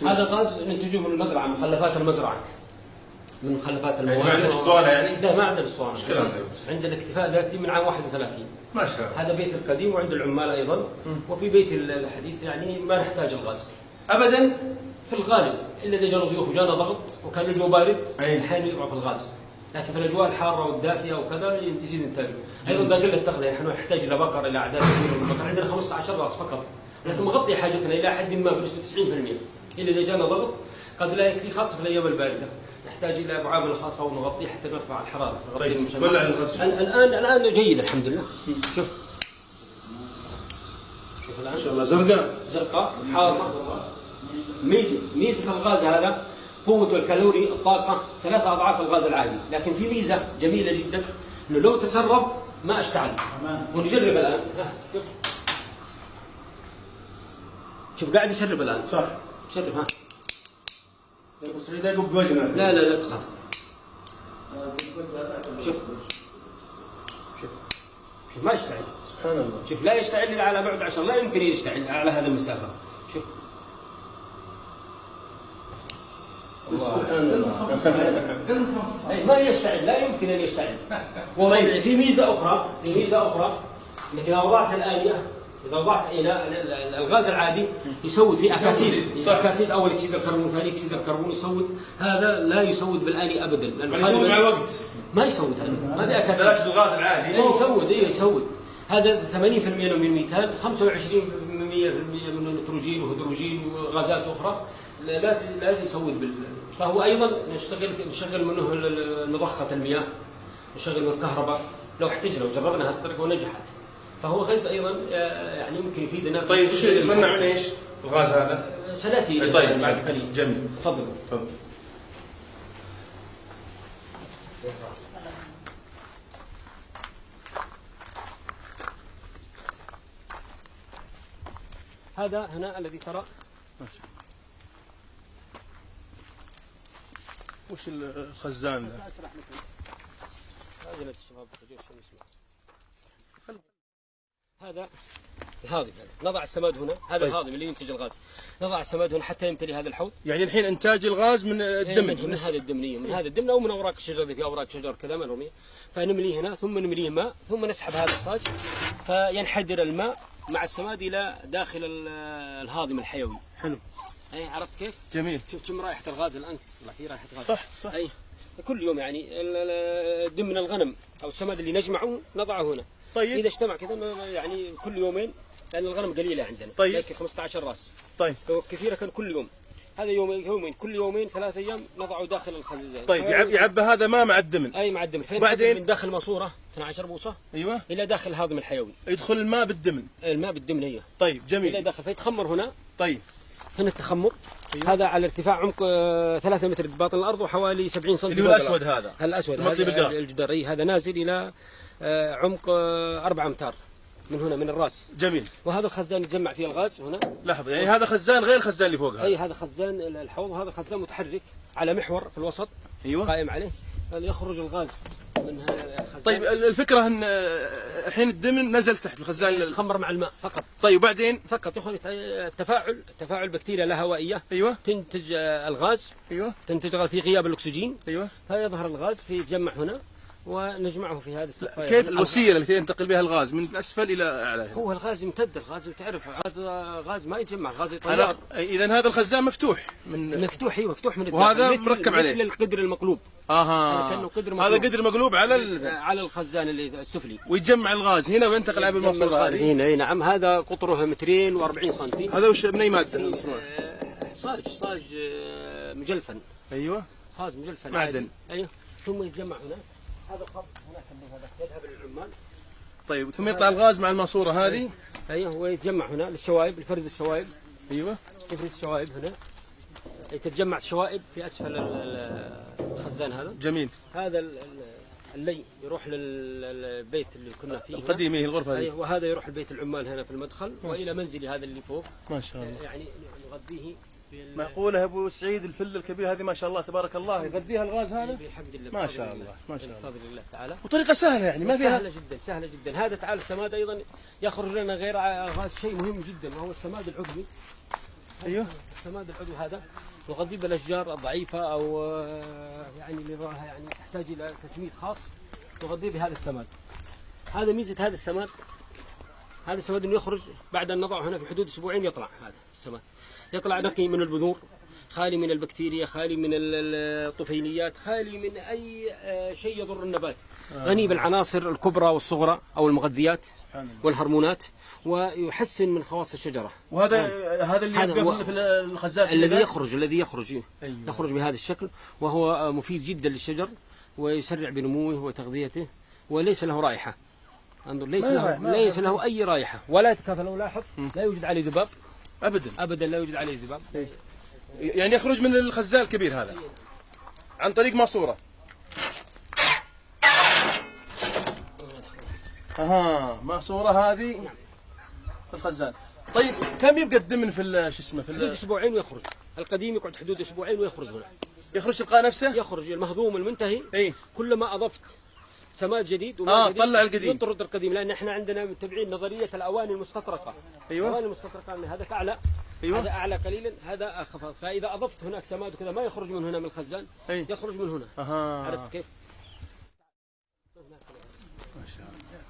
هذا غاز ننتجه من المزرعة، من مخلفات المزرعة، من مخلفات المواشي. ما عندنا اسطوانة يعني؟ لا ما عندنا اسطوانة. ايش كلام ده؟ بس عندنا اكتفاء ذاتي من عام 31. ما شاء الله. هذا بيت القديم وعند العمال أيضا. وفي بيت الحديث يعني ما نحتاج الغاز أبدا في الغالب، إلا إذا جانا ضيوف وجانا ضغط وكان الجو بارد أحيانا يضعف الغاز، لكن في الأجواء الحارة والدافئة وكذا يزيد إنتاجه. أيضا ذا قلة التغذية، نحن نحتاج إلى بقر، إلى أعداد كبيرة من البقر، عندنا 15 راس فقط، لكن مغطي حاجتنا إلى حد ما بنسبة 90%. إلا إذا جانا ضغط قد لا يكفي، خاصة في الأيام الباردة نحتاج إلى معاملة خاصة ونغطيه حتى نرفع الحرارة. طيب ولع الغاز. الآن جيد الحمد لله. شوف الآن ما شاء الله زرقاء حارة. ميزة الغاز هذا قوته الكالوري الطاقة 3 أضعاف الغاز العادي، لكن في ميزة جميلة جدا إنه لو تسرب ما اشتعل. ونجرب الآن. شوف قاعد يسرب الآن. صح. سرب ها. بس إذا يقب بوجهنا. لا تخاف. شوف ما يشتعل. سبحان الله. شوف لا يشتعل إلا على بعد 10، لا يمكن يشتعل على هذه المسافة. شوف. سبحان الله. ما يشتعل، لا يمكن أن يشتعل. طيب في ميزة أخرى إنك إذا وضعت الآنية، إذا وضعت الغاز العادي يسود في أكاسيد أول أكسيد الكربون، ثاني أكسيد الكربون يسود. هذا لا يسود بالآنية أبدا، لأنه يسود مع الوقت. ما يسود هذه أكاسيد. درجة الغاز العادي يسود. هذا 80% من الميثان، 25% من النيتروجين وهيدروجين وغازات أخرى لا يسود فهو أيضا نشغل منه مضخة المياه، نشغل من الكهرباء لو احتجنا وجربنا هذه الطريقة ونجحت. فهو غاز أيضا يعني ممكن يفيدنا. طيب وش يصنع من ايش الغاز هذا؟ سنأتي. طيب بعد قليل. جميل. تفضل. هذا هنا الذي ترى. وش الخزان ذا؟ هذا الهاضم، نضع السماد هنا. هذا الهاضم اللي ينتج الغاز، نضع السماد هنا حتى يمتلي هذا الحوض. يعني الحين انتاج الغاز من الدمن. من هذا الدمنيه، من هذا الدمن او من اوراق الشجر، اللي في اوراق شجر كذا مرميه، فنمليه هنا ثم نمليه ماء ثم نسحب هذا الصاج فينحدر الماء مع السماد الى داخل الهاضم الحيوي. حلو. اي عرفت كيف؟ جميل. شوف كم رائحه الغاز الان تطلع في رائحه غاز. صح. اي كل يوم يعني دمن الغنم او السماد اللي نجمعه نضعه هنا. طيب اذا اجتمع كذا يعني كل يومين، لان الغنم قليله عندنا. طيب. لكن 15 راس. طيب. لو كثيره كان كل يوم. هذا يومين كل يومين 3 ايام نضعه داخل الخزان. طيب يعبى هذا ماء مع الدمن. اي مع الدمن. بعدين من داخل ماسوره 12 بوصه. ايوه. الى داخل الهاضم الحيوي. يدخل الماء بالدمن. الماء بالدمن ايوه. طيب جميل. الى داخل فيتخمر هنا. طيب. هنا التخمر. أيوة. هذا على ارتفاع عمق 3 متر بباطن الارض وحوالي 70 سم. اللي هو الاسود هذا. الاسود هذا الجدار. اي هذا نازل الى عمق 4 امتار من هنا من الراس. جميل. وهذا الخزان يتجمع فيه الغاز هنا. لحظه، يعني هذا خزان غير الخزان اللي فوق هذا. اي هذا خزان الحوض، وهذا خزان متحرك على محور في الوسط. ايوه. قائم عليه يخرج الغاز من هذا الخزان. طيب الفكره ان الحين الدمن نزل تحت الخزان يتخمر مع الماء فقط. طيب وبعدين فقط يخرج تفاعل بكتيريا لا هوائيه. ايوه. تنتج الغاز. ايوه. تنتج في غياب الاكسجين. ايوه. فيظهر الغاز يتجمع هنا ونجمعه في هذا السقف. كيف الوسيله التي ينتقل بها الغاز من اسفل الى اعلى؟ هو الغاز يمتد، الغاز تعرف غاز ما يتجمع، غاز يطير. اذا هذا الخزان مفتوح مفتوح مفتوح من الداخل، وهذا مركب عليه مثل القدر المقلوب. هذا قدر مقلوب على الخزان اللي السفلي، ويتجمع الغاز هنا وينتقل عبر الماسوره هذه. هنا اي نعم. هذا قطره 240 سم. هذا وش من اي ماده المصنوع؟ صاج مجلفن. ايوه. صاج مجلفن معدن. ايوه. ثم يتجمع هنا. هذا الخط هناك هذا يذهب للعمال. طيب ثم يطلع الغاز مع الماسوره هذه. ايوه ويتجمع هنا للشوائب، لفرز الشوائب. ايوه. يفرز الشوائب هنا. تتجمع الشوائب في اسفل الخزان هذا. جميل. هذا اللي يروح للبيت اللي كنا فيه القديم، هي الغرفه هذه. ايوه. وهذا يروح البيت العمال هنا في المدخل والى منزلي هذا اللي فوق. ما شاء الله. يعني نغذيه. معقوله يا ابو سعيد الفله الكبيره هذه ما شاء الله تبارك الله يغذيها الغاز هذا؟ بحمد الله. ما شاء الله ما شاء الله. بفضل الله تعالى. وطريقه سهله يعني ما فيها. سهله جدا. هذا تعال السماد ايضا يخرج لنا غير غاز شيء مهم جدا وهو السماد العضوي. ايوه السماد العضوي هذا نغذيه بالاشجار الضعيفه او يعني اللي راها يعني تحتاج الى تسميد خاص، نغذيه بهذا السماد. هذا ميزه هذا السماد. هذا السماد انه يخرج بعد ان نضعه هنا في حدود اسبوعين، يطلع هذا السماد، يطلع نقي من البذور، خالي من البكتيريا، خالي من الطفيليات، خالي من اي شيء يضر النبات، غني بالعناصر الكبرى والصغرى او المغذيات والهرمونات، ويحسن من خواص الشجره. وهذا اللي يبقى في الخزان الذي يخرج أيوة. يخرج بهذا الشكل، وهو مفيد جدا للشجر ويسرع بنموه وتغذيته، وليس له رائحه. انظر، ليس له اي رائحه ولا يتكاثر. لو لاحظ لا يوجد عليه ذباب ابدا، لا يوجد عليه ذباب. يعني يخرج من الخزان الكبير هذا عن طريق ماسوره. ماسوره هذه في الخزان. طيب كم يبقى الدمن في شو اسمه حدود اسبوعين ويخرج. القديم يقعد حدود اسبوعين ويخرج هنا. يخرج تلقاء نفسه؟ يخرج المهضوم المنتهي. اي كلما اضفت سماد جديد طلع القديم، يطرد القديم، لان احنا عندنا متبعين نظريه الاواني المستطرقه. ايوه الاواني المستطرقه من هذا اعلى، أيوة. هذا اعلى قليلا، هذا اخفض، فاذا اضفت هناك سماد وكذا ما يخرج من هنا من الخزان، يخرج من هنا. عرفت كيف؟ ما شاء الله.